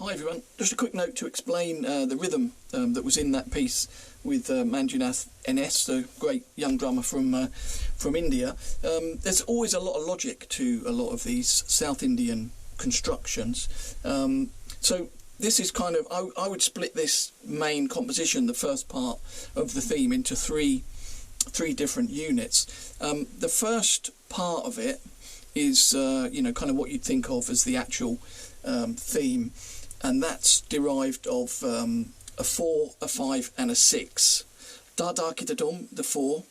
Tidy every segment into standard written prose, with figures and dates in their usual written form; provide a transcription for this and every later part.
Hi everyone, just a quick note to explain the rhythm that was in that piece with Manjunath NS, the great young drummer from India. There's always a lot of logic to a lot of these South Indian constructions. So this is kind of, I would split this main composition, the first part of the theme, into three different units. The first part of it is kind of what you'd think of as the actual theme, and that's derived of a 4, a 5 and a 6. Da da kitadum, the 4,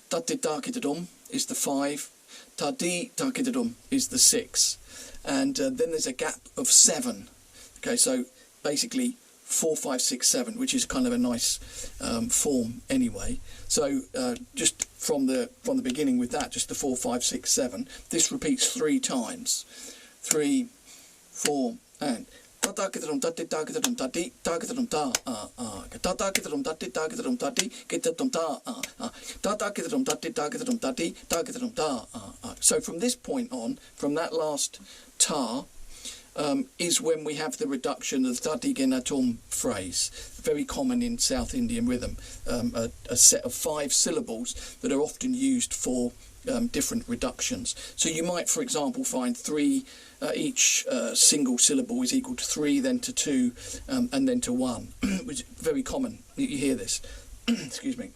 da di da kitadum is the 5, da di da kitadum is the 6, and then there's a gap of 7. Okay, so basically 4, 5, 6, 7, which is kind of a nice form anyway. So just from the beginning with that, just the 4, 5, 6, 7. This repeats 3 times. 3, 4, and da da kitadum da di da kitadum da di da kitadum da da da kitadum da di da kitadum da di kitadum da da da kitadum da di da kitadum da di da kitadum da. So from this point on, from that last ta, is when we have the reduction of the Dadi Genatum phrase, very common in South Indian rhythm, a set of 5 syllables that are often used for different reductions. So you might, for example, find 3, each single syllable is equal to 3, then to 2, and then to 1, which is very common. You hear this. Excuse me.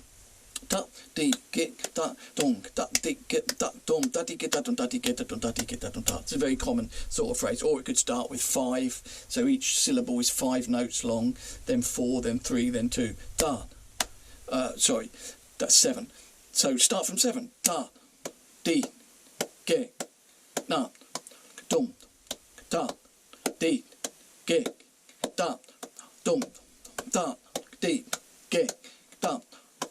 Da di get da dong da di get da dong da di get da dong da di get da dong da di get da dong da. It's a very common sort of phrase. Or it could start with 5, so each syllable is 5 notes long, then 4, then 3, then 2. Da. Sorry, that's 7. So start from 7. Da di ge na dong da di ge da dong da di ge da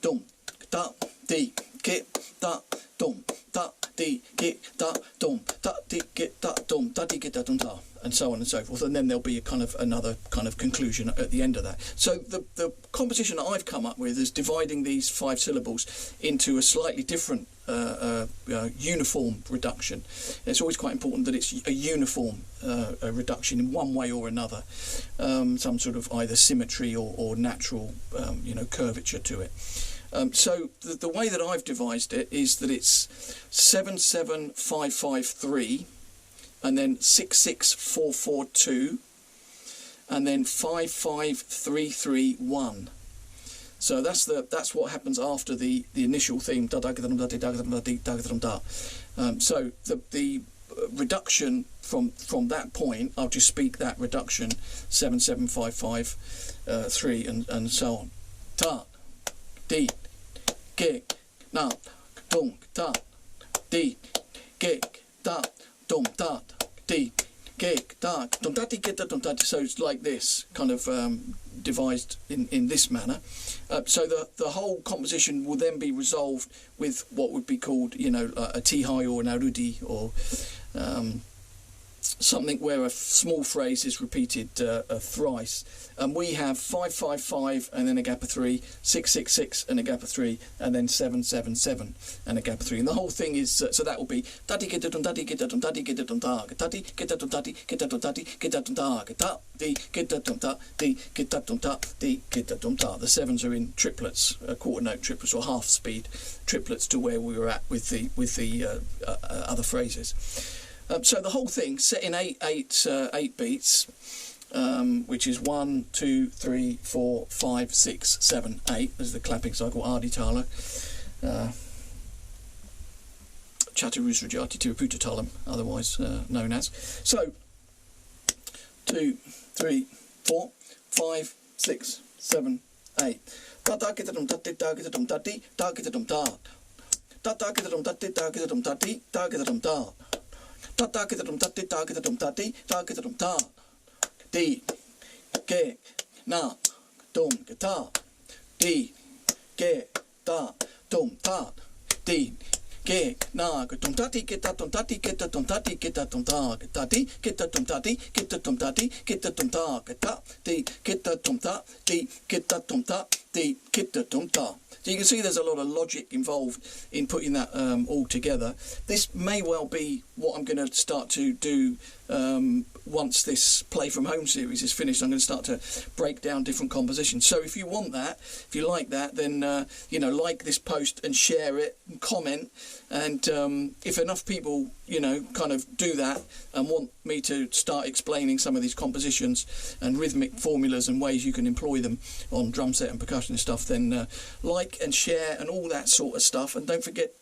dong da di get da dum da di get da dum da di get da dum da di get da dum da, and so on and so forth, and then there'll be a kind of another kind of conclusion at the end of that. So the composition that I've come up with is dividing these 5 syllables into a slightly different uniform reduction. It's always quite important that it's a uniform reduction in one way or another, some sort of either symmetry or natural curvature to it. So the way that I've devised it is that it's 7, 7, 5, 5, 3, and then 6, 6, 4, 4, 2, and then 5, 5, 3, 3, 1. So that's what happens after the initial theme. Da da da da da da da da da. So the reduction from that point, I'll just speak that reduction: 7, 7, 5, 5, 3, and so on. Da di ge na dong da di ge da dong da di ge da dong da di ge da dong da. So it's like this, kind of devised in this manner. So the whole composition will then be resolved with what would be called, a tihai or an arudi, or something where a small phrase is repeated thrice. And we have 5, 5, 5, and then a gap of 3, 6, 6, 6, and a gap of 3, and then 7, 7, 7, and a gap of 3. And the whole thing is, so that will be dadi getadum dadi getadum dadi getadum da dadi getadum dadi getadum dadi getadum da dadi getadum da di getadum da di getadum da. The 7s are in triplets, quarter note triplets or half speed triplets to where we were at with the other phrases. So the whole thing set in 8 beats, which is 1, 2, 3, 4, 5, 6, 7, 8. There's the clapping cycle, Adi Tala, Chaturusrajati Tiraputa Talam, otherwise known as. So 2, 3, 4, 5, 6, 7, 8. Da da kitadum da di da kitadum da di da kitadum da. Da da kitadum da di da kitadum da di da kitadum da. Da da kitadum da di da kitadum da di da kitadum da. Di ge na dum da di ge da dum da di ge na dum da di ge da dum da di ge da dum da di ge da dum da di ge da dum da di ge da dum da di ge da dum da di ge da dum da di ge da dum da di kita dum da. So you can see there's a lot of logic involved in putting that all together. This may well be what I'm going to start to do once this Play From Home series is finished. I'm going to start to break down different compositions. So if you want that, if you like that, then like this post and share it and comment. And if enough people kind of do that and want me to start explaining some of these compositions and rhythmic formulas and ways you can employ them on drum set and percussion and stuff, then like and share and all that sort of stuff. And don't forget